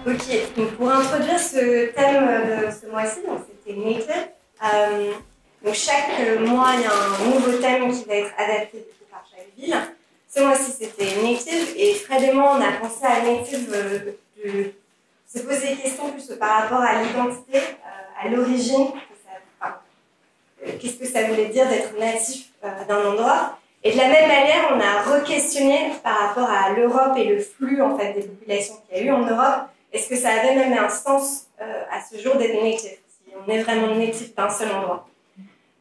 Ok, donc pour introduire ce thème de ce mois-ci, donc c'était Native. Donc chaque mois, il y a un nouveau thème qui va être adapté par chaque ville. Ce mois-ci, c'était Native, et Fred et moi, on a pensé à Native de se poser des questions plus par rapport à l'identité, à l'origine, qu'est-ce que ça voulait dire d'être natif d'un endroit. Et de la même manière, on a re-questionné par rapport à l'Europe et le flux en fait, des populations qu'il y a eu en Europe. Est-ce que ça avait même un sens à ce jour d'être natif, si on est vraiment natif d'un seul endroit.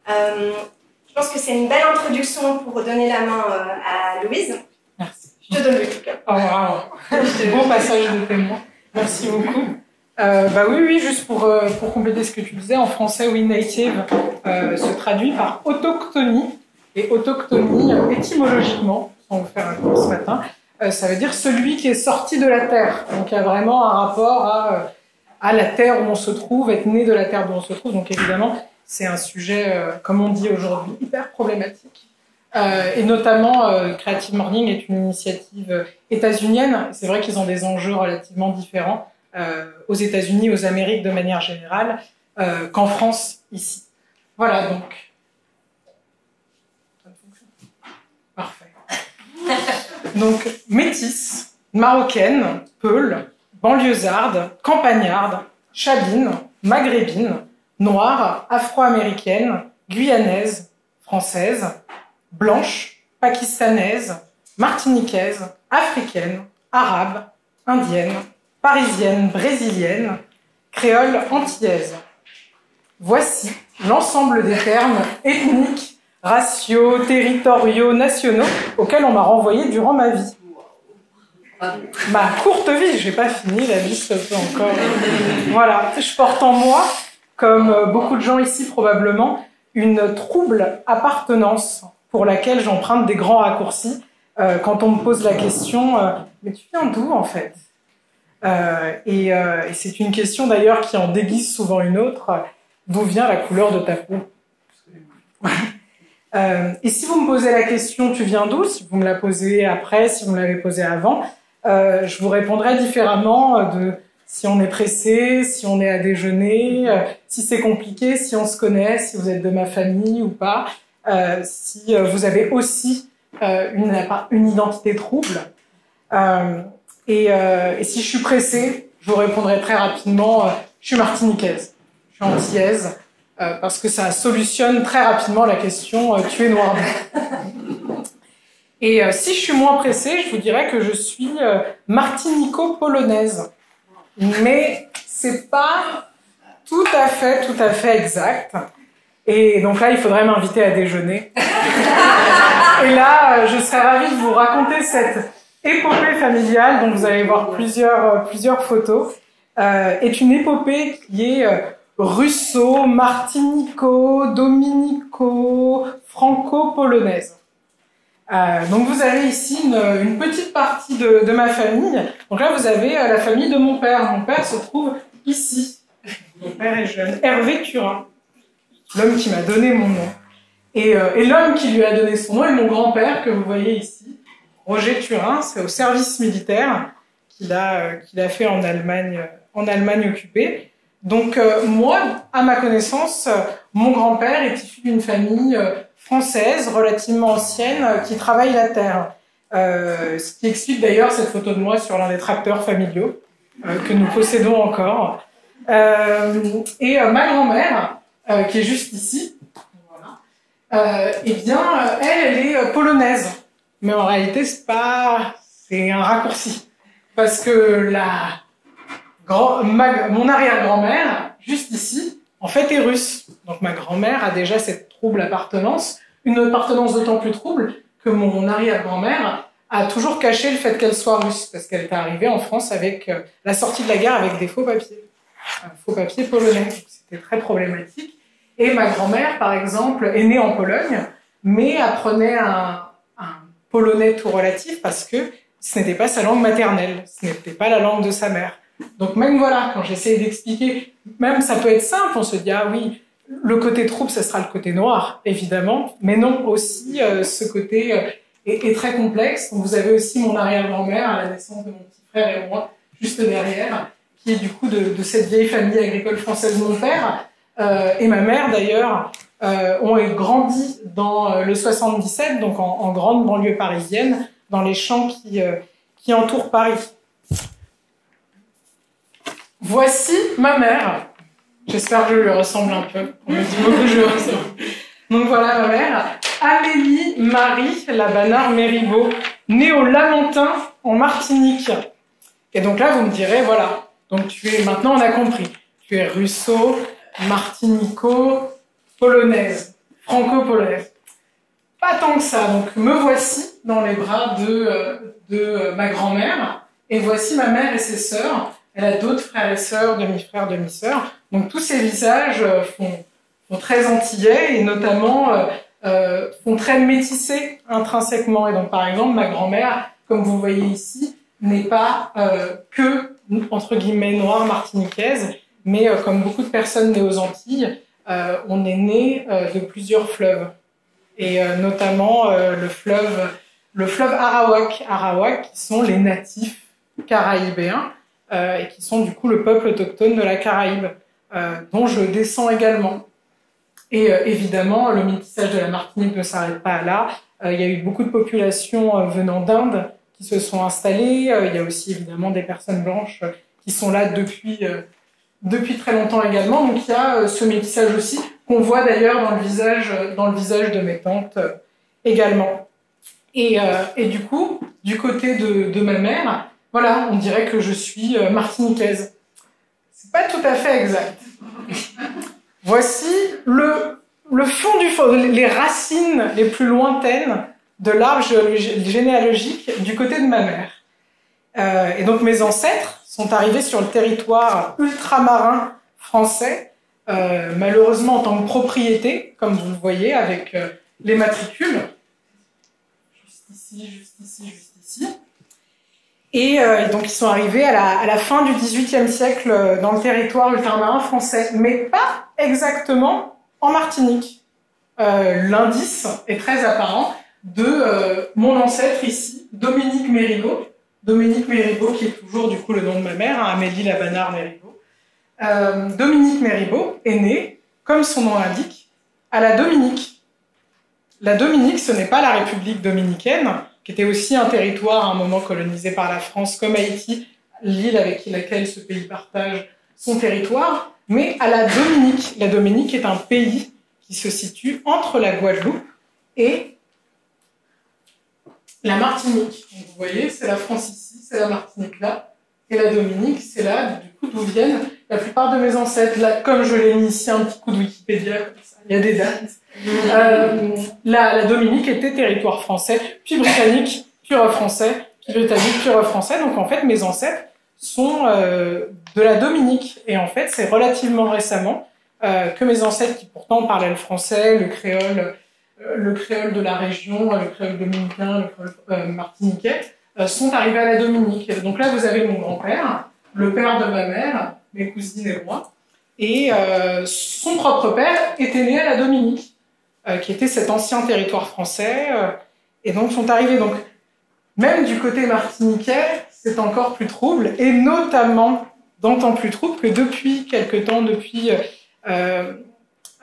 Je pense que c'est une belle introduction pour donner la main à Louise. Merci. Je te donne le clic. Oh, wow. Bon passage de témoin. Merci beaucoup. Oui, juste pour compléter ce que tu disais, en français, oui, native se traduit par autochtonie. Et autochtonie, étymologiquement, sans vous faire un cours ce matin, ça veut dire celui qui est sorti de la terre. Donc il y a vraiment un rapport à la terre où on se trouve, être né de la terre où on se trouve. Donc évidemment, c'est un sujet, comme on dit aujourd'hui, hyper problématique. Et notamment, Creative Morning est une initiative états-unienne. C'est vrai qu'ils ont des enjeux relativement différents aux États-Unis, aux Amériques de manière générale, qu'en France, ici. Voilà, donc. Parfait. Donc, métisse, marocaine, peule, banlieusarde, campagnarde, chabine, maghrébine, noire, afro-américaine, guyanaise, française, blanche, pakistanaise, martiniquaise, africaine, arabe, indienne, parisienne, brésilienne, créole antillaise. Voici l'ensemble des termes ethniques, raciaux, territoriaux, nationaux auxquels on m'a renvoyé durant ma vie. Ma courte vie, j'ai pas fini, la liste peut encore. Voilà, je porte en moi, comme beaucoup de gens ici probablement, une trouble appartenance pour laquelle j'emprunte des grands raccourcis quand on me pose la question mais tu viens d'où en fait? Et c'est une question d'ailleurs qui en déguise souvent une autre. D'où vient la couleur de ta peau? Et si vous me posez la question tu viens d'où, si vous me la posez après, si vous me l'avez posée avant, je vous répondrai différemment de si on est pressé, si on est à déjeuner, si c'est compliqué, si on se connaît, si vous êtes de ma famille ou pas, si vous avez aussi une identité trouble. Et si je suis pressée, je vous répondrai très rapidement, je suis martiniquaise, je suis antillaise, parce que ça solutionne très rapidement la question tu es noire. Et si je suis moins pressée, je vous dirais que je suis martinico-polonaise. Mais c'est pas tout à fait exact. Et donc là, il faudrait m'inviter à déjeuner. Et là, je serais ravie de vous raconter cette épopée familiale, dont vous allez voir plusieurs photos, est une épopée qui est russo, martinico, dominico, franco-polonaise. Donc vous avez ici une petite partie de ma famille. Donc là, vous avez la famille de mon père. Mon père se trouve ici. Mon père est jeune. Hervé Turin, l'homme qui m'a donné mon nom. Et l'homme qui lui a donné son nom est mon grand-père, que vous voyez ici. Roger Turin, c'est au service militaire qu'il a fait en Allemagne occupée. Donc moi, à ma connaissance, mon grand-père est issu d'une famille française relativement ancienne qui travaille la terre. Ce qui explique d'ailleurs cette photo de moi sur l'un des tracteurs familiaux que nous possédons encore. Et ma grand-mère, qui est juste ici, voilà, eh bien, elle est polonaise. Mais en réalité, c'est un raccourci. Parce que mon arrière-grand-mère, juste ici, en fait, est russe. Donc ma grand-mère a déjà cette trouble appartenance, une appartenance d'autant plus trouble que mon arrière-grand-mère a toujours caché le fait qu'elle soit russe, parce qu'elle est arrivée en France avec la sortie de la guerre avec des faux papiers polonais. C'était très problématique. Et ma grand-mère, par exemple, est née en Pologne, mais apprenait un polonais tout relatif parce que ce n'était pas sa langue maternelle, ce n'était pas la langue de sa mère. Donc même voilà, quand j'essaie d'expliquer, même ça peut être simple, on se dit ah oui, le côté trouble, ça sera le côté noir, évidemment, mais non, aussi ce côté est très complexe. Donc, vous avez aussi mon arrière-grand-mère à la naissance de mon petit frère et moi, juste derrière, qui est du coup de cette vieille famille agricole française. Mon père et ma mère d'ailleurs ont grandi dans le 77, donc en grande banlieue parisienne, dans les champs qui entourent Paris. Voici ma mère. J'espère que je lui ressemble un peu. On me dit beaucoup que je lui ressemble. Donc voilà ma mère, Amélie Marie Labanard-Méribaud, née au Lamentin en Martinique. Et donc là, vous me direz, voilà, donc maintenant on a compris, tu es russo, martinico-polonaise, franco-polonaise. Pas tant que ça, donc me voici dans les bras de ma grand-mère, et voici ma mère et ses sœurs. Elle a d'autres frères et sœurs, demi-frères, demi-sœurs. Donc tous ces visages font très antillais et notamment font très métissés intrinsèquement. Et donc par exemple, ma grand-mère, comme vous voyez ici, n'est pas que, entre guillemets, noire martiniquaise, mais comme beaucoup de personnes nées aux Antilles, on est né de plusieurs fleuves. Et notamment le fleuve Arawak, qui sont les natifs caraïbéens, et qui sont du coup le peuple autochtone de la Caraïbe, dont je descends également. Et évidemment, le métissage de la Martinique ne s'arrête pas là. Il y a eu beaucoup de populations venant d'Inde qui se sont installées. Il y a aussi évidemment des personnes blanches qui sont là depuis très longtemps également. Donc il y a ce métissage aussi qu'on voit d'ailleurs dans le visage de mes tantes également. Et du coup, du côté de ma mère, voilà, on dirait que je suis martiniquaise. C'est pas tout à fait exact. Voici le fond du fond, les racines les plus lointaines de l'arbre généalogique du côté de ma mère. Et donc mes ancêtres sont arrivés sur le territoire ultramarin français, malheureusement en tant que propriété, comme vous le voyez, avec les matricules. Juste ici. Et donc ils sont arrivés à la fin du XVIIIe siècle dans le territoire ultramarin français, mais pas exactement en Martinique. L'indice est très apparent de mon ancêtre ici, Dominique Méribaud. Dominique Méribaud, qui est toujours du coup le nom de ma mère, hein, Amélie Labanard-Méribaud. Dominique Méribaud est né, comme son nom l'indique, à la Dominique. La Dominique, ce n'est pas la République dominicaine, qui était aussi un territoire à un moment colonisé par la France, comme Haïti, l'île avec laquelle ce pays partage son territoire, mais à la Dominique. La Dominique est un pays qui se situe entre la Guadeloupe et la Martinique. Donc, vous voyez, c'est la France ici, c'est la Martinique là, et la Dominique, c'est là, du coup, d'où viennent la plupart de mes ancêtres. Là, comme je l'ai mis ici, un petit coup de Wikipédia, comme ça, il y a des dates. La Dominique était territoire français, puis britannique, puis français, puis britannique, puis français. Donc en fait, mes ancêtres sont de la Dominique. Et en fait, c'est relativement récemment que mes ancêtres, qui pourtant parlaient le français, le créole de la région, le créole dominicain, le créole martiniquais, sont arrivés à la Dominique. Donc là, vous avez mon grand-père, le père de ma mère, mes cousines et moi. Et son propre père était né à la Dominique, qui était cet ancien territoire français, et donc sont arrivés. Donc, même du côté martiniquais, c'est encore plus trouble, et notamment d'autant plus trouble que depuis quelque temps, depuis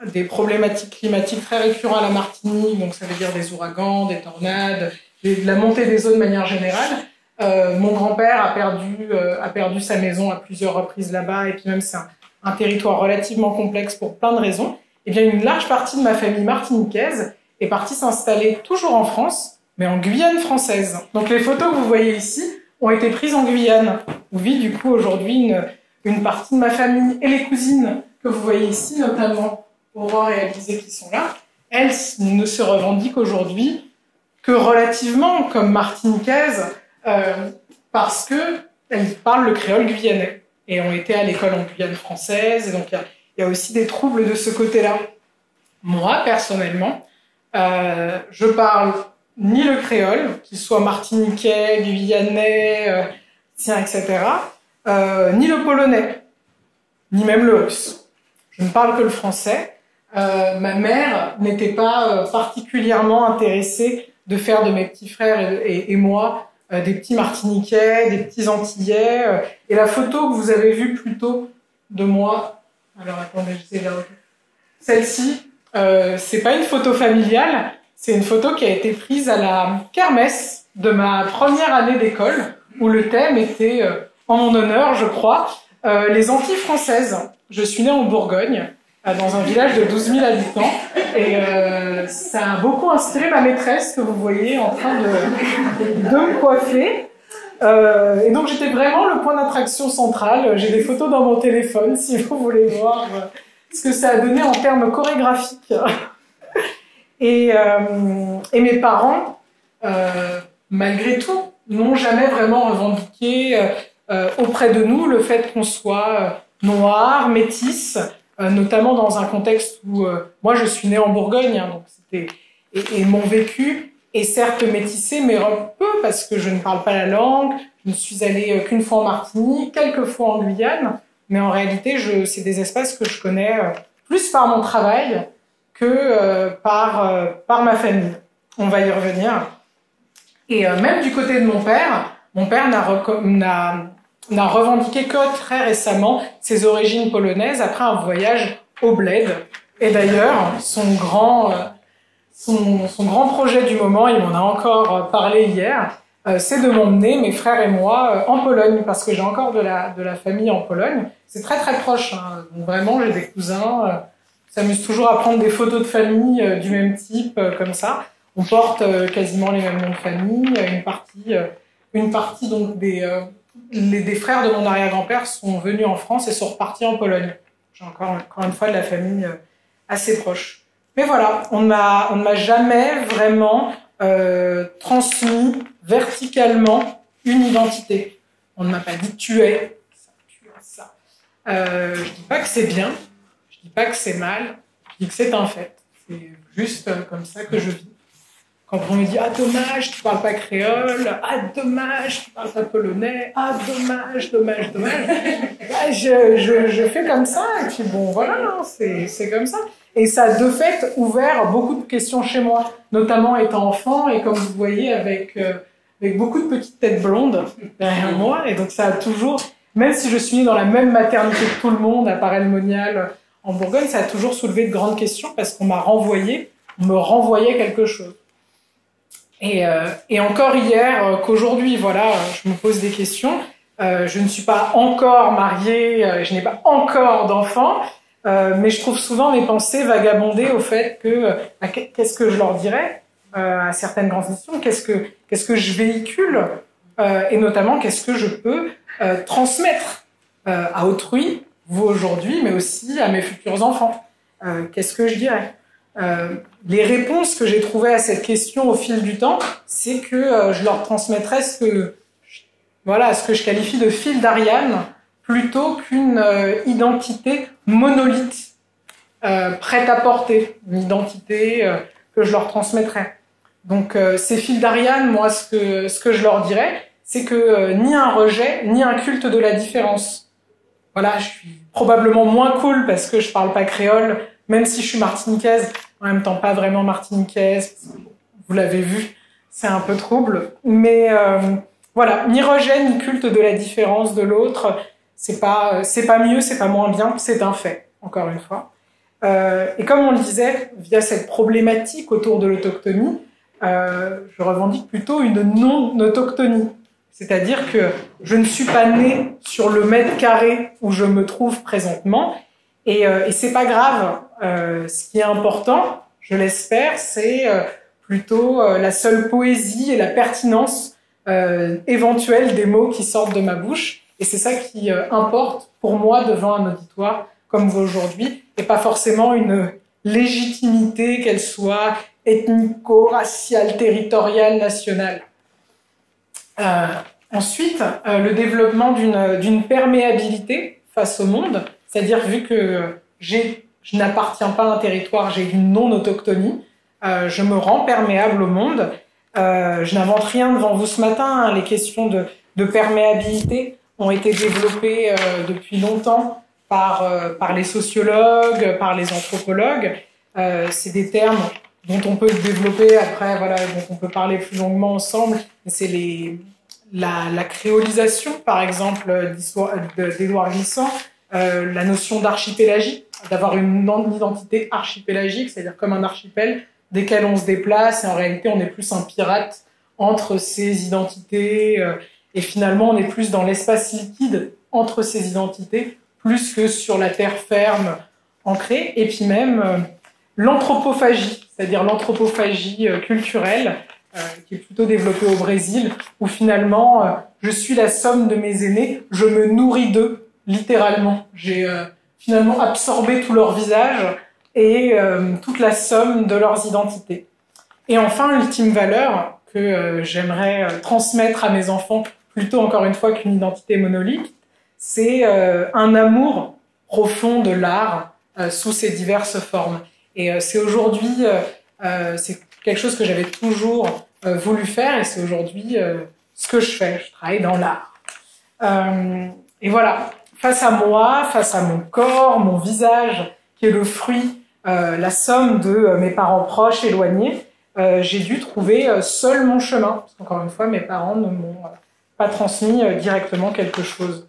des problématiques climatiques très récurrentes à la Martinique, donc ça veut dire des ouragans, des tornades, de la montée des eaux de manière générale, mon grand-père a perdu sa maison à plusieurs reprises là-bas, et puis même c'est un territoire relativement complexe pour plein de raisons. Eh bien, une large partie de ma famille martiniquaise est partie s'installer toujours en France, mais en Guyane française. Donc les photos que vous voyez ici ont été prises en Guyane, où vit du coup aujourd'hui une partie de ma famille. Et les cousines que vous voyez ici, notamment Aurore et Alizée qui sont là, elles ne se revendiquent aujourd'hui que relativement comme martiniquaises, parce qu'elles parlent le créole guyanais et ont été à l'école en Guyane française, et donc il y a aussi des troubles de ce côté-là. Moi, personnellement, je parle ni le créole, qu'il soit martiniquais, guyanais, etc., ni le polonais, ni même le russe. Je ne parle que le français. Ma mère n'était pas particulièrement intéressée de faire de mes petits frères et moi des petits Martiniquais, des petits Antillais. Et la photo que vous avez vue plus tôt de moi, alors attendez, j'essaie de la retrouver. Celle-ci, c'est pas une photo familiale, c'est une photo qui a été prise à la kermesse de ma première année d'école, où le thème était, en mon honneur, je crois, les Antilles françaises. Je suis née en Bourgogne, dans un village de 12 000 habitants, et ça a beaucoup inspiré ma maîtresse que vous voyez en train de me coiffer. Et donc j'étais vraiment le point d'attraction central. J'ai des photos dans mon téléphone si vous voulez voir ce que ça a donné en termes chorégraphiques. Et mes parents, malgré tout, n'ont jamais vraiment revendiqué auprès de nous le fait qu'on soit noir, métis, notamment dans un contexte où moi je suis née en Bourgogne, hein, donc et mon vécu est certes métissé, mais un peu parce que je ne parle pas la langue, je ne suis allée qu'une fois en Martinique, quelques fois en Guyane, mais en réalité c'est des espaces que je connais plus par mon travail que par ma famille. On va y revenir. Et même du côté de mon père n'a revendiqué que très récemment ses origines polonaises après un voyage au bled. Et d'ailleurs, son grand projet du moment, il m'en a encore parlé hier, c'est de m'emmener, mes frères et moi, en Pologne, parce que j'ai encore de la famille en Pologne. C'est très très proche, hein. Donc vraiment, j'ai des cousins, s'amuse toujours à prendre des photos de famille du même type, comme ça. On porte quasiment les mêmes noms de famille. Une partie donc des frères de mon arrière-grand-père sont venus en France et sont repartis en Pologne. J'ai encore une fois de la famille assez proche. Mais voilà, on ne m'a jamais vraiment transmis verticalement une identité. On ne m'a pas dit tu es ça. Je dis pas que c'est bien, je dis pas que c'est mal, je dis que c'est un fait. C'est juste comme ça que je vis. Quand on me dit « Ah, dommage, tu parles pas créole. Ah, dommage, tu parles pas polonais. Ah, dommage. » Bah, je fais comme ça, et puis bon, voilà, hein, c'est comme ça. Et ça a de fait ouvert beaucoup de questions chez moi, notamment étant enfant, et comme vous voyez, avec beaucoup de petites têtes blondes derrière moi. Et donc ça a toujours, même si je suis née dans la même maternité que tout le monde, à Paray-le-Monial, en Bourgogne, ça a toujours soulevé de grandes questions, parce qu'on me renvoyait quelque chose. Et encore hier qu'aujourd'hui, voilà, je me pose des questions. Je ne suis pas encore mariée, je n'ai pas encore d'enfants, mais je trouve souvent mes pensées vagabonder au fait que qu'est-ce que je leur dirais à certaines grandes questions, qu'est-ce que je véhicule, et notamment qu'est-ce que je peux transmettre à autrui, vous aujourd'hui, mais aussi à mes futurs enfants. Qu'est-ce que je dirais? Les réponses que j'ai trouvées à cette question au fil du temps, c'est que je leur transmettrais ce que je qualifie de fil d'Ariane, plutôt qu'une identité monolithe, prête à porter, une identité que je leur transmettrais. Donc ces fils d'Ariane, moi, ce que je leur dirais, c'est que ni un rejet, ni un culte de la différence. Voilà, je suis probablement moins cool parce que je parle pas créole, même si je suis martiniquaise, en même temps pas vraiment martiniquaise, vous l'avez vu, c'est un peu trouble. Mais voilà, ni rejet, ni culte de la différence de l'autre, c'est pas mieux, c'est pas moins bien, c'est un fait, encore une fois. Et comme on le disait, via cette problématique autour de l'autochtonie, je revendique plutôt une non-autochtonie. C'est-à-dire que je ne suis pas née sur le mètre carré où je me trouve présentement, et c'est pas grave. Ce qui est important, je l'espère, c'est plutôt la seule poésie et la pertinence éventuelle des mots qui sortent de ma bouche, et c'est ça qui importe pour moi devant un auditoire comme vous aujourd'hui, et pas forcément une légitimité, qu'elle soit ethnico-raciale, territoriale, nationale. Ensuite, le développement d'une perméabilité face au monde, c'est-à-dire vu que je n'appartiens pas à un territoire, j'ai une non-autochtonie, je me rends perméable au monde. Je n'invente rien devant vous ce matin, hein, les questions de perméabilité ont été développées depuis longtemps par les sociologues, par les anthropologues. C'est des termes dont on peut développer après, voilà, dont on peut parler plus longuement ensemble. C'est la créolisation, par exemple, d'Édouard Glissant, la notion d'archipélagie, d'avoir une identité archipélagique, c'est-à-dire comme un archipel desquels on se déplace, et en réalité on est plus un pirate entre ces identités, et finalement on est plus dans l'espace liquide entre ces identités, plus que sur la terre ferme ancrée, et puis même l'anthropophagie, c'est-à-dire l'anthropophagie culturelle, qui est plutôt développée au Brésil, où finalement je suis la somme de mes aînés, je me nourris d'eux, littéralement. J'ai finalement absorbé tout leur visage et toute la somme de leurs identités. Et enfin, l'ultime valeur que j'aimerais transmettre à mes enfants, plutôt encore une fois qu'une identité monolithique, c'est un amour profond de l'art sous ses diverses formes. Et c'est aujourd'hui, c'est quelque chose que j'avais toujours voulu faire, et c'est aujourd'hui ce que je fais. Je travaille dans l'art. Et voilà, face à moi, face à mon corps, mon visage, qui est le fruit, la somme de mes parents proches, éloignés, j'ai dû trouver seul mon chemin. Parce qu'encore une fois, mes parents ne m'ont pas transmis directement quelque chose.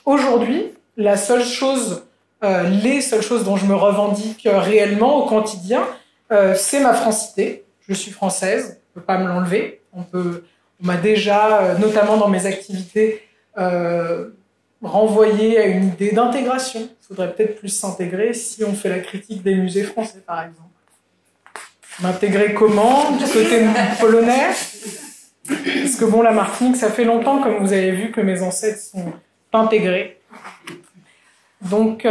Aujourd'hui, les seules choses dont je me revendique réellement au quotidien, c'est ma francité. Je suis française, on ne peut pas me l'enlever. On m'a déjà, notamment dans mes activités, renvoyé à une idée d'intégration. Il faudrait peut-être plus s'intégrer si on fait la critique des musées français, par exemple. M'intégrer comment? Du côté polonais? Parce que bon, la Martinique, ça fait longtemps, comme vous avez vu, que mes ancêtres sont intégrés. Donc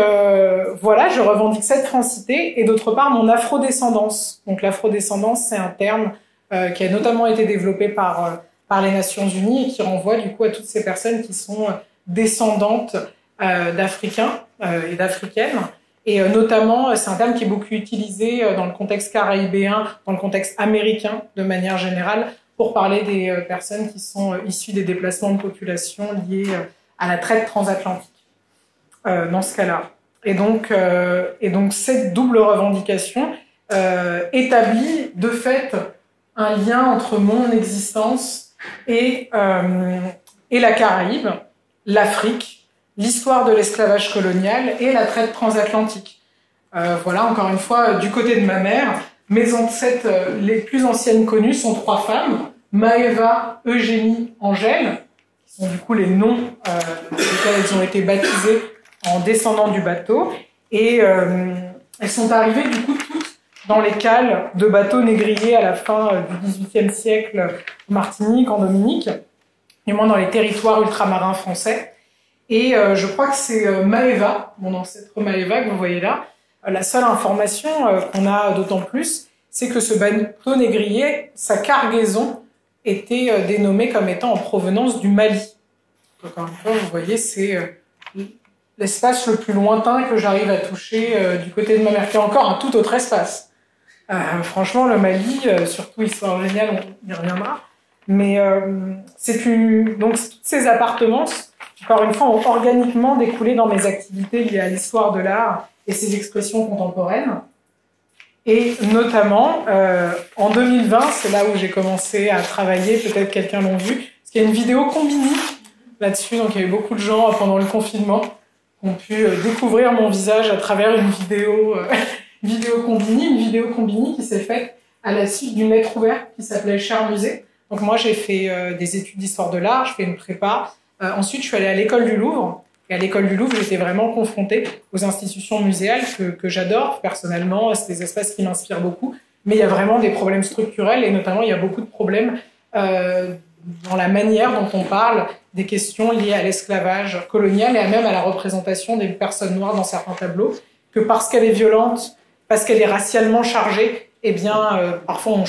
voilà, je revendique cette francité et d'autre part mon afrodescendance. Donc l'afrodescendance, c'est un terme qui a notamment été développé par les Nations Unies et qui renvoie du coup à toutes ces personnes qui sont descendantes d'Africains et d'Africaines. Et notamment, c'est un terme qui est beaucoup utilisé dans le contexte caribéen, dans le contexte américain de manière générale, pour parler des personnes qui sont issues des déplacements de population liés à la traite transatlantique. Dans ce cas-là. Et donc cette double revendication établit de fait un lien entre mon existence et la Caraïbe, l'Afrique, l'histoire de l'esclavage colonial et la traite transatlantique. Voilà, encore une fois, du côté de ma mère, mes ancêtres les plus anciennes connues sont 3 femmes, Maëva, Eugénie, Angèle, qui sont du coup les noms desquels elles ont été baptisées en descendant du bateau, et elles sont arrivées du coup toutes dans les cales de bateaux négriers à la fin du XVIIIe siècle en Martinique, en Dominique, et moins dans les territoires ultramarins français. Et je crois que c'est Maëva, mon ancêtre Maëva que vous voyez là. La seule information qu'on a d'autant plus, c'est que ce bateau négrier, sa cargaison était dénommée comme étant en provenance du Mali. Donc encore une fois, vous voyez, c'est l'espace le plus lointain que j'arrive à toucher du côté de ma mère, qui est encore un tout autre espace. Franchement, le Mali, surtout histoire géniale, on y reviendra. Mais donc toutes ces appartenances, encore une fois, ont organiquement découlé dans mes activités liées à l'histoire de l'art et ses expressions contemporaines. Et notamment, en 2020, c'est là où j'ai commencé à travailler, peut-être quelqu'un l'a vu, parce qu'il y a une vidéo Combini là-dessus, donc il y a eu beaucoup de gens pendant le confinement qui ont pu découvrir mon visage à travers une vidéo Combini qui s'est faite à la suite d'une lettre ouverte qui s'appelait Cher Musée. Donc moi, j'ai fait des études d'histoire de l'art, je fais une prépa. Ensuite, je suis allée à l'école du Louvre. Et à l'école du Louvre, j'étais vraiment confrontée aux institutions muséales que j'adore. Personnellement, c'est des espaces qui m'inspirent beaucoup. Mais il y a vraiment des problèmes structurels et notamment, il y a beaucoup de problèmes dans la manière dont on parle des questions liées à l'esclavage colonial et même à la représentation des personnes noires dans certains tableaux, que parce qu'elle est violente, parce qu'elle est racialement chargée, eh bien, parfois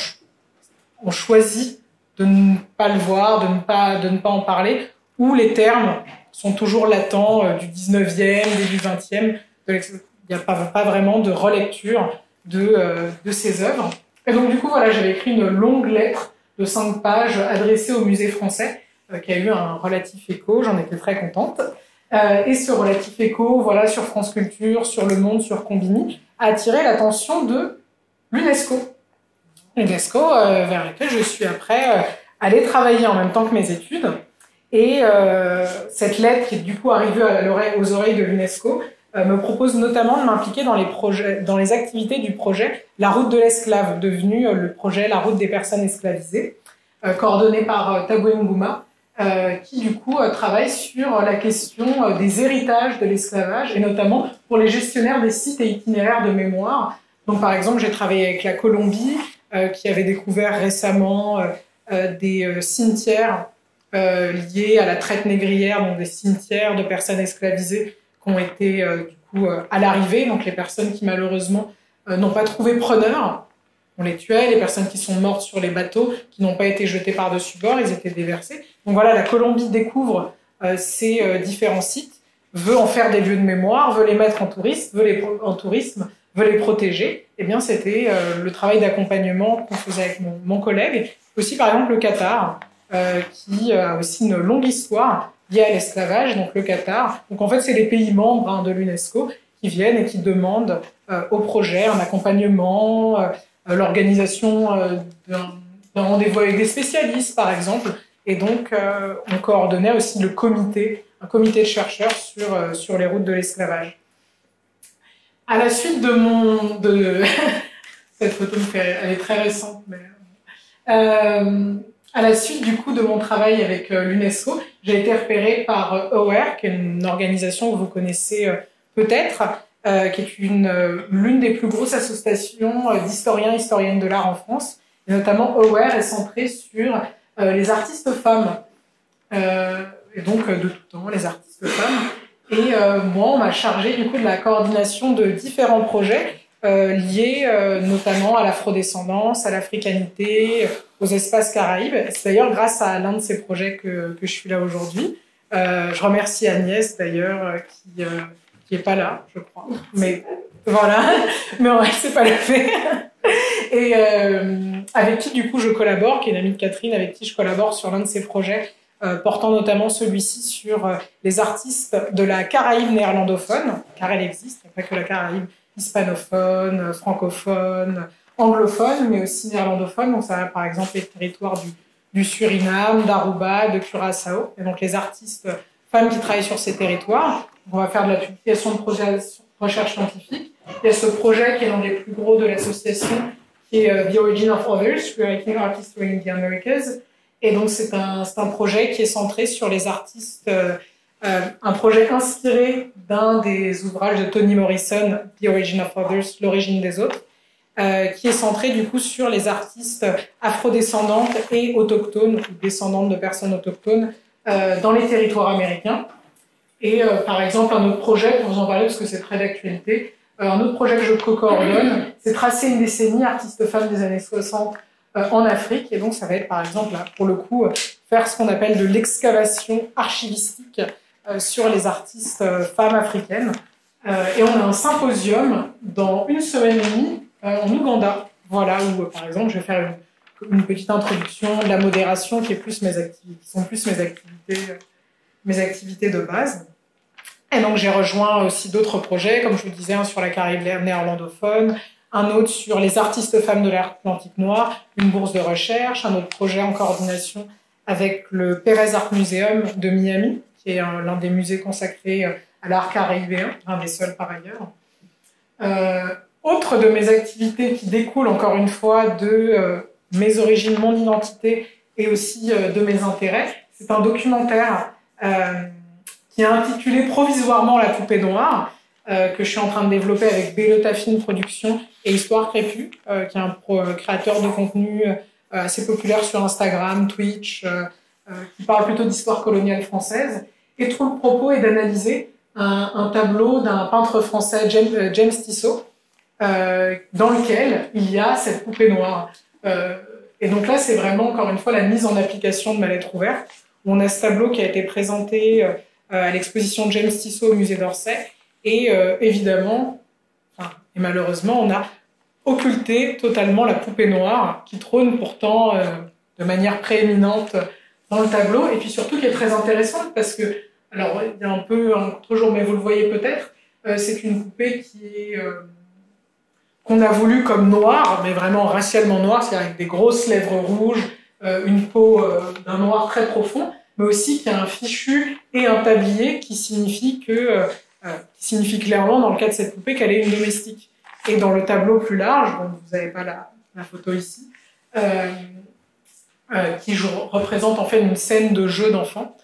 on choisit de ne pas le voir, de ne pas en parler, ou les termes sont toujours latents du 19e, début 20e. Il n'y a pas vraiment de relecture de ces œuvres. Et donc, du coup, voilà, j'avais écrit une longue lettre de 5 pages adressée au musée français, qui a eu un relatif écho, j'en étais très contente. Et ce relatif écho, voilà, sur France Culture, sur Le Monde, sur Combini, a attiré l'attention de l'UNESCO. L'UNESCO, vers laquelle je suis après aller travailler en même temps que mes études. Et cette lettre qui est du coup arrivée aux oreilles de l'UNESCO me propose notamment de m'impliquer dans les activités du projet La Route de l'esclave, devenu le projet La Route des personnes esclavisées, coordonné par Thabo Mbuma, qui du coup travaille sur la question des héritages de l'esclavage, et notamment pour les gestionnaires des sites et itinéraires de mémoire. Donc par exemple, j'ai travaillé avec la Colombie, qui avait découvert récemment des cimetières liés à la traite négrière, donc des cimetières de personnes esclavisées qui ont été du coup à l'arrivée, donc les personnes qui malheureusement n'ont pas trouvé preneur, on les tuait, les personnes qui sont mortes sur les bateaux, qui n'ont pas été jetées par-dessus bord, ils étaient déversés. Donc voilà, la Colombie découvre ces différents sites, veut en faire des lieux de mémoire, veut les mettre en tourisme, veut les protéger. Eh bien, c'était le travail d'accompagnement qu'on faisait avec mon collègue. Aussi, par exemple, le Qatar, qui a aussi une longue histoire liée à l'esclavage, donc le Qatar. Donc en fait, c'est les pays membres de l'UNESCO qui viennent et qui demandent au projet un accompagnement, l'organisation d'un rendez-vous avec des spécialistes, par exemple. Et donc, on coordonnait aussi un comité de chercheurs sur les routes de l'esclavage. À la suite cette photo elle est très récente, mais à la suite du coup de mon travail avec l'UNESCO, j'ai été repérée par AWARE, qui est une organisation que vous connaissez peut-être, qui est l'une des plus grosses associations d'historiens et historiennes de l'art en France. Et notamment AWARE est centrée sur les artistes femmes, et donc de tout temps, les artistes femmes. Et moi, on m'a chargé du coup de la coordination de différents projets liés notamment à l'afrodescendance, à l'africanité, aux espaces caraïbes. C'est d'ailleurs grâce à l'un de ces projets que je suis là aujourd'hui. Je remercie Agnès d'ailleurs qui est pas là, je crois. Mais voilà, mais on sait pas le faire. Et avec qui du coup je collabore, qui est une amie de Catherine, avec qui je collabore sur l'un de ces projets. Portant notamment celui-ci sur les artistes de la Caraïbe néerlandophone, car elle existe, pas que la Caraïbe hispanophone, francophone, anglophone, mais aussi néerlandophone. Donc ça va par exemple les territoires du Suriname, d'Aruba, de Curaçao. Et donc les artistes femmes qui travaillent sur ces territoires. On va faire de la publication de projets de recherche scientifique. Il y a ce projet qui est l'un des plus gros de l'association, qui est The Origin of Others, Creating Art History in the Americas. Et donc, c'est un projet qui est centré sur les artistes, un projet inspiré d'un des ouvrages de Toni Morrison, The Origin of Others, l'origine des autres, qui est centré du coup sur les artistes afrodescendantes et autochtones, ou descendantes de personnes autochtones, dans les territoires américains. Et par exemple, un autre projet, pour vous en parler parce que c'est très d'actualité, un autre projet que je co-coordonne, c'est Tracer une décennie, artistes femmes des années 60, en Afrique. Et donc, ça va être, par exemple, là, pour le coup, faire ce qu'on appelle de l'excavation archivistique sur les artistes femmes africaines. Et on a un symposium dans une semaine et demie en Ouganda. Voilà, où, par exemple, je vais faire une petite introduction de la modération qui sont plus mes activités de base. Et donc, j'ai rejoint aussi d'autres projets, comme je vous disais, un sur la Caraïbe néerlandophone, un autre sur les artistes femmes de l'Atlantique noir, une bourse de recherche, un autre projet en coordination avec le Perez Art Museum de Miami, qui est l'un des musées consacrés à l'art caribéen, un des seuls par ailleurs. Autre de mes activités qui découle encore une fois de mes origines, mon identité et aussi de mes intérêts, c'est un documentaire qui est intitulé provisoirement La Poupée Noire, que je suis en train de développer avec Bellota Film Productions et Histoire Crépue, qui est un créateur de contenu assez populaire sur Instagram, Twitch, qui parle plutôt d'histoire coloniale française. Et tout le propos est d'analyser un tableau d'un peintre français, James Tissot, dans lequel il y a cette poupée noire. Et donc là, c'est vraiment, encore une fois, la mise en application de ma lettre ouverte, où on a ce tableau qui a été présenté à l'exposition de James Tissot au musée d'Orsay. Et évidemment, et malheureusement, on a occulté totalement la poupée noire qui trône pourtant de manière prééminente dans le tableau, et puis surtout qui est très intéressante parce que, alors il y a un peu toujours, mais vous le voyez peut-être, c'est une poupée qui est qu'on a voulu comme noire, mais vraiment racialement noire, c'est-à-dire avec des grosses lèvres rouges, une peau d'un noir très profond, mais aussi qu'il y a un fichu et un tablier qui signifie clairement, dans le cas de cette poupée, qu'elle est une domestique. Et dans le tableau plus large, bon, vous n'avez pas la photo ici, qui représente en fait une scène de jeu d'enfant,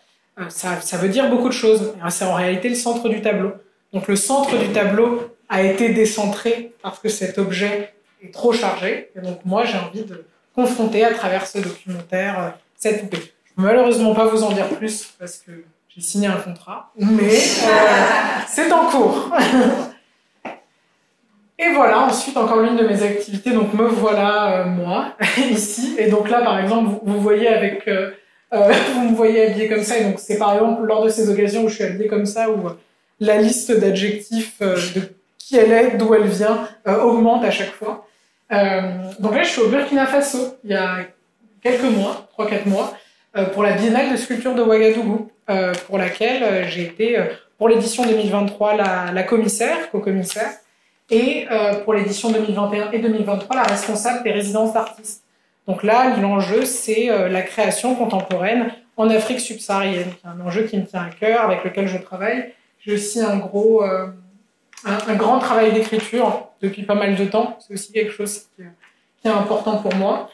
ça veut dire beaucoup de choses. C'est en réalité le centre du tableau. Donc le centre du tableau a été décentré parce que cet objet est trop chargé. Et donc moi, j'ai envie de confronter à travers ce documentaire cette poupée. Je ne peux malheureusement pas vous en dire plus parce que j'ai signé un contrat, mais c'est en cours. Et voilà, ensuite, encore l'une de mes activités, donc me voilà, moi, ici. Et donc là, par exemple, vous voyez vous me voyez habillée comme ça, et donc c'est par exemple lors de ces occasions où je suis habillée comme ça, où la liste d'adjectifs de qui elle est, d'où elle vient, augmente à chaque fois. Donc là, je suis au Burkina Faso, il y a quelques mois, 3-4 mois, pour la Biennale de sculpture de Ouagadougou, pour laquelle j'ai été, pour l'édition 2023, la commissaire, co-commissaire, et pour l'édition 2021 et 2023, la responsable des résidences d'artistes. Donc là, l'enjeu, c'est la création contemporaine en Afrique subsaharienne, qui est un enjeu qui me tient à cœur, avec lequel je travaille. J'ai aussi un grand travail d'écriture depuis pas mal de temps. C'est aussi quelque chose qui est important pour moi.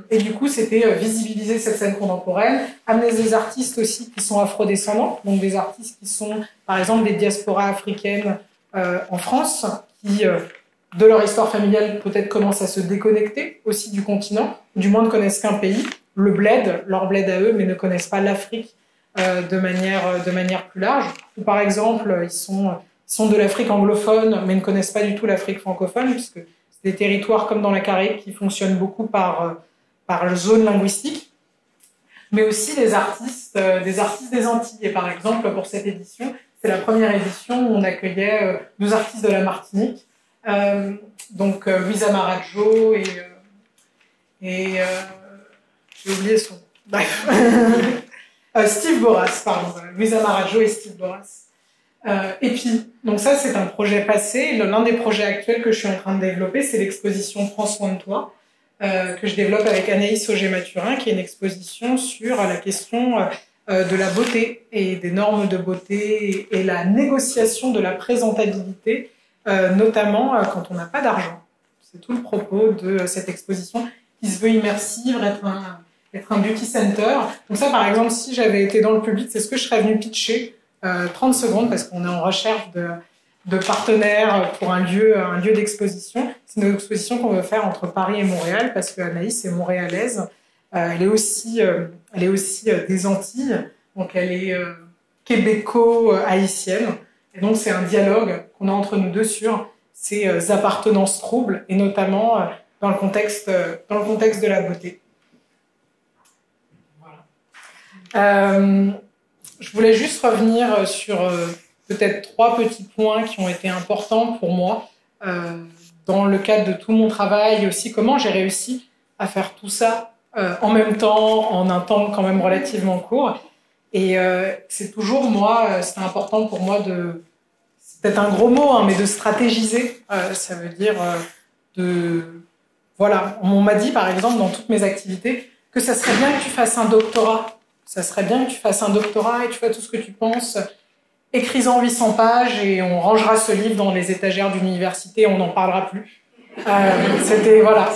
Et du coup, c'était visibiliser cette scène contemporaine, amener des artistes aussi qui sont afrodescendants, donc des artistes qui sont, par exemple, des diasporas africaines en France, qui, de leur histoire familiale, peut-être commencent à se déconnecter aussi du continent, ou du moins ne connaissent qu'un pays, le bled, leur bled à eux, mais ne connaissent pas l'Afrique de manière plus large. Ou par exemple, ils sont de l'Afrique anglophone, mais ne connaissent pas du tout l'Afrique francophone, puisque c'est des territoires comme dans la Caraïbe qui fonctionnent beaucoup par zone linguistique, mais aussi des artistes des Antilles. Et par exemple, pour cette édition, c'est la première édition où on accueillait 2 artistes de la Martinique, donc Louisa Marajo et j'ai oublié son nom. Bref. Steve Borras, pardon. Louisa Marajo et Steve Borras. Et puis, donc ça, c'est un projet passé. L'un des projets actuels que je suis en train de développer, c'est l'exposition Prends soin de toi, que je développe avec Anaïs Auger-Mathurin, qui est une exposition sur la question de la beauté et des normes de beauté et la négociation de la présentabilité, notamment quand on n'a pas d'argent. C'est tout le propos de cette exposition qui se veut immersive, être un beauty center. Donc ça, par exemple, si j'avais été dans le public, c'est ce que je serais venue pitcher 30 secondes, parce qu'on est en recherche de partenaires pour un lieu d'exposition. C'est une exposition qu'on veut faire entre Paris et Montréal, parce qu'Anaïs est montréalaise. Elle est aussi des Antilles, donc elle est québéco-haïtienne. Et donc c'est un dialogue qu'on a entre nous deux sur ces appartenances troubles, et notamment dans le contexte de la beauté. Voilà. Je voulais juste revenir sur peut-être 3 petits points qui ont été importants pour moi dans le cadre de tout mon travail, et aussi comment j'ai réussi à faire tout ça en même temps, en un temps quand même relativement court. Et c'est toujours, c'était important pour moi c'est peut-être un gros mot, hein, mais de stratégiser. Ça veut dire voilà, on m'a dit par exemple dans toutes mes activités que ça serait bien que tu fasses un doctorat. Ça serait bien que tu fasses un doctorat et tu fasses tout ce que tu penses. Écris-en 800 pages et on rangera ce livre dans les étagères d'université et on n'en parlera plus. C'était, voilà.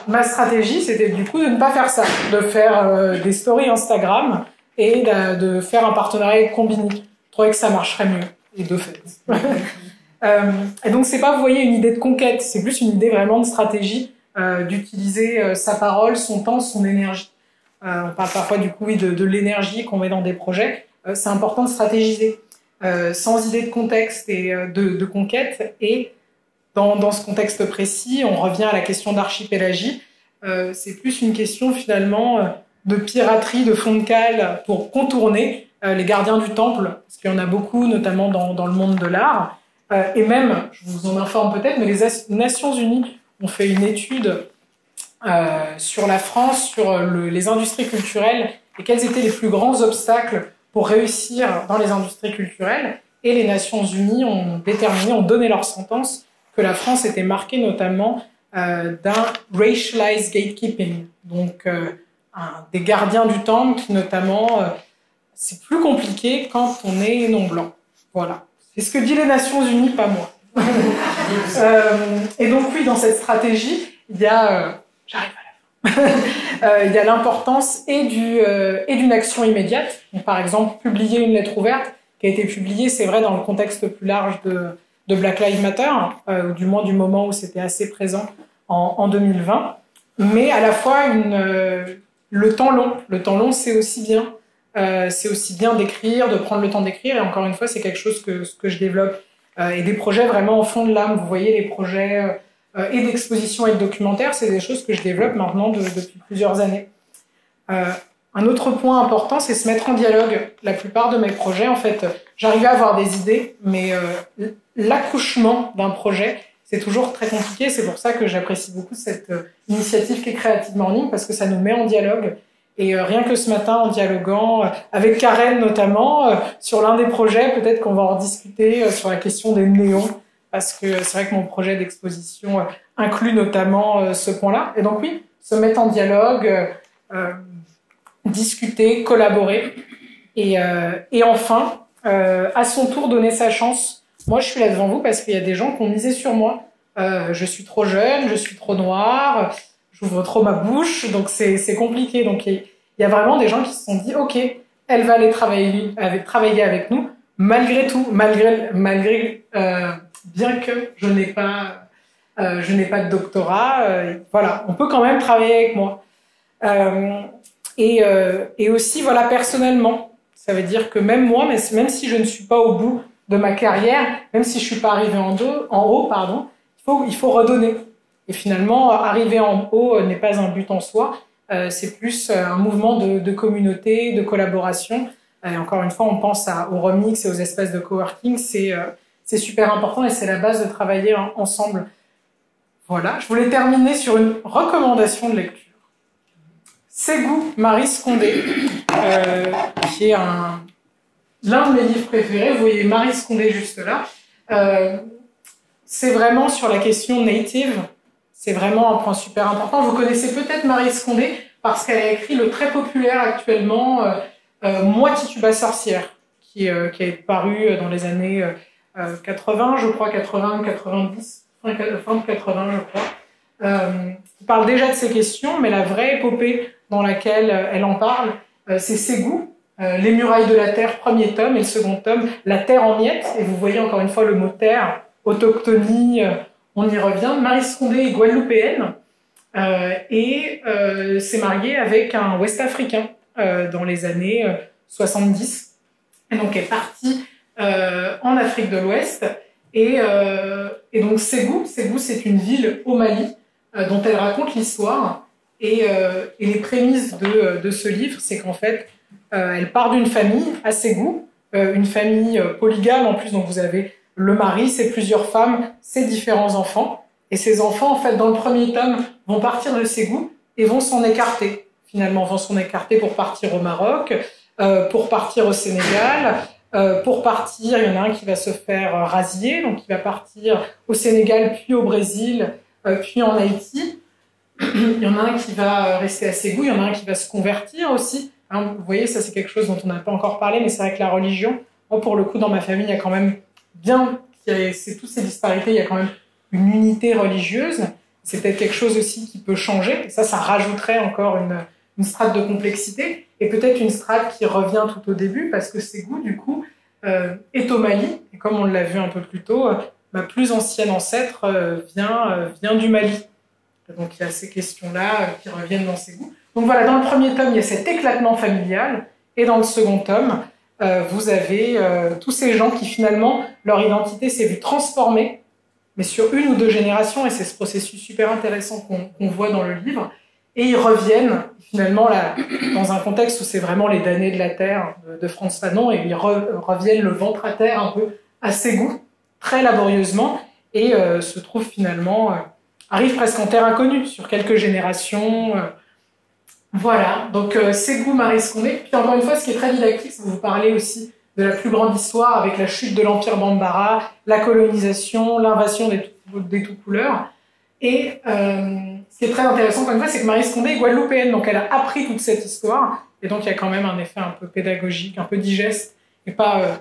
Ma stratégie, c'était du coup de ne pas faire ça, de faire des stories Instagram et de faire un partenariat avec Combini. Je trouvais que ça marcherait mieux, et de fait. Et donc, c'est pas, vous voyez, une idée de conquête, c'est plus une idée vraiment de stratégie, d'utiliser sa parole, son temps, son énergie. On parle parfois du coup de l'énergie qu'on met dans des projets. C'est important de stratégiser sans idée de contexte et de conquête. Et dans ce contexte précis, on revient à la question d'archipélagie. C'est plus une question finalement de piraterie, de fond de cale pour contourner les gardiens du temple, parce qu'il y en a beaucoup, notamment dans le monde de l'art. Et même, je vous en informe peut-être, mais les Nations Unies ont fait une étude sur la France, sur les industries culturelles, et quels étaient les plus grands obstacles pour réussir dans les industries culturelles. Et les Nations Unies ont donné leur sentence que la France était marquée notamment d'un racialized gatekeeping. donc des gardiens du temple qui notamment, c'est plus compliqué quand on est non-blanc. Voilà. C'est ce que dit les Nations Unies, pas moi. Et donc oui, dans cette stratégie, il y a, j'arrive à la fin, il y a l'importance et d'une action immédiate. Donc, par exemple, publier une lettre ouverte qui a été publiée, c'est vrai, dans le contexte plus large de Black Lives Matter, ou du moins du moment où c'était assez présent en 2020, mais à la fois le temps long. Le temps long, c'est aussi bien. C'est aussi bien d'écrire, de prendre le temps d'écrire, et encore une fois, c'est quelque chose que je développe. Et des projets vraiment au fond de l'âme. Vous voyez, les projets et d'exposition et de documentaire, c'est des choses que je développe maintenant depuis plusieurs années. Un autre point important, c'est se mettre en dialogue. La plupart de mes projets, en fait, j'arrive à avoir des idées, mais l'accouchement d'un projet, c'est toujours très compliqué. C'est pour ça que j'apprécie beaucoup cette initiative qu'est Creative Morning, parce que ça nous met en dialogue. Et rien que ce matin, en dialoguant avec Karen notamment, sur l'un des projets, peut-être qu'on va en discuter sur la question des néons, parce que c'est vrai que mon projet d'exposition inclut notamment ce point-là. Et donc oui, se mettre en dialogue, discuter, collaborer, et enfin, à son tour, donner sa chance. Moi, je suis là devant vous parce qu'il y a des gens qui ont misé sur moi. Je suis trop jeune, je suis trop noire, j'ouvre trop ma bouche, donc c'est compliqué. Donc il y a vraiment des gens qui se sont dit, ok, elle va aller travailler avec nous, malgré tout, malgré bien que je n'ai pas de doctorat, voilà, on peut quand même travailler avec moi. Et aussi, voilà, personnellement, ça veut dire que même moi, même si je ne suis pas au bout de ma carrière, même si je suis pas arrivée en haut, pardon, il faut redonner. Et finalement, arriver en haut n'est pas un but en soi, c'est plus un mouvement de communauté, de collaboration. Et encore une fois, on pense aux remix et aux espaces de coworking, c'est super important et c'est la base de travailler ensemble. Voilà, je voulais terminer sur une recommandation de lecture. Ségou, Marie Scondé, qui est l'un de mes livres préférés. Vous voyez Marie Scondé juste là. C'est vraiment sur la question native. C'est vraiment un point super important. Vous connaissez peut-être Marie Scondé parce qu'elle a écrit le très populaire actuellement Moi Tituba sorcière, qui est paru dans les années 80, je crois, 80, 90, fin de 80, je crois. Qui parle déjà de ces questions, mais la vraie épopée dans laquelle elle en parle, c'est Ségou, Les murailles de la terre, premier tome, et le second tome, La terre en miettes. Et vous voyez encore une fois le mot terre, autochtonie, on y revient. Marie Scondé est guadeloupéenne et s'est mariée avec un Ouest-Africain dans les années 70. Et donc elle est partie en Afrique de l'Ouest. Et donc Ségou, c'est une ville au Mali dont elle raconte l'histoire. Et les prémices de ce livre, c'est qu'en fait, elle part d'une famille à Ségou, une famille polygame en plus, donc vous avez le mari, ses plusieurs femmes, ses différents enfants. Et ces enfants, en fait, dans le premier tome, vont partir de Ségou et vont s'en écarter. Finalement, vont s'en écarter pour partir au Maroc, pour partir au Sénégal, pour partir, il y en a un qui va se faire rasier, donc il va partir au Sénégal, puis au Brésil, puis en Haïti. Il y en a un qui va rester à Ségou, il y en a un qui va se convertir aussi. Hein, vous voyez, ça c'est quelque chose dont on n'a pas encore parlé, mais c'est vrai que la religion, moi pour le coup dans ma famille, il y a quand même c'est toutes ces disparités, il y a quand même une unité religieuse. C'est peut-être quelque chose aussi qui peut changer. Et ça rajouterait encore une strate de complexité et peut-être une strate qui revient tout au début parce que Ségou, du coup, est au Mali. Et comme on l'a vu un peu plus tôt, ma plus ancienne ancêtre vient du Mali. Donc il y a ces questions-là qui reviennent dans Ségou. Donc voilà, dans le premier tome, il y a cet éclatement familial. Et dans le second tome, vous avez tous ces gens qui finalement, leur identité s'est vue transformée, mais sur une ou deux générations, et c'est ce processus super intéressant qu'on voit dans le livre, et ils reviennent finalement là, dans un contexte où c'est vraiment les damnés de la terre de Frantz Fanon, et ils reviennent le ventre à terre un peu à Ségou, très laborieusement, et se trouvent finalement, arrivent presque en terre inconnue, sur quelques générations. Voilà, donc Ségou, Marie Scondé. Puis encore une fois, ce qui est très didactique, c'est que vous parlez aussi de la plus grande histoire avec la chute de l'Empire Bambara, la colonisation, l'invasion des tout couleurs. Et ce qui est très intéressant, encore une fois, c'est que Maryse Condé est guadeloupéenne, donc elle a appris toute cette histoire, et donc il y a quand même un effet un peu pédagogique, un peu digeste, et pas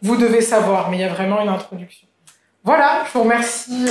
vous devez savoir, mais il y a vraiment une introduction. Voilà, je vous remercie.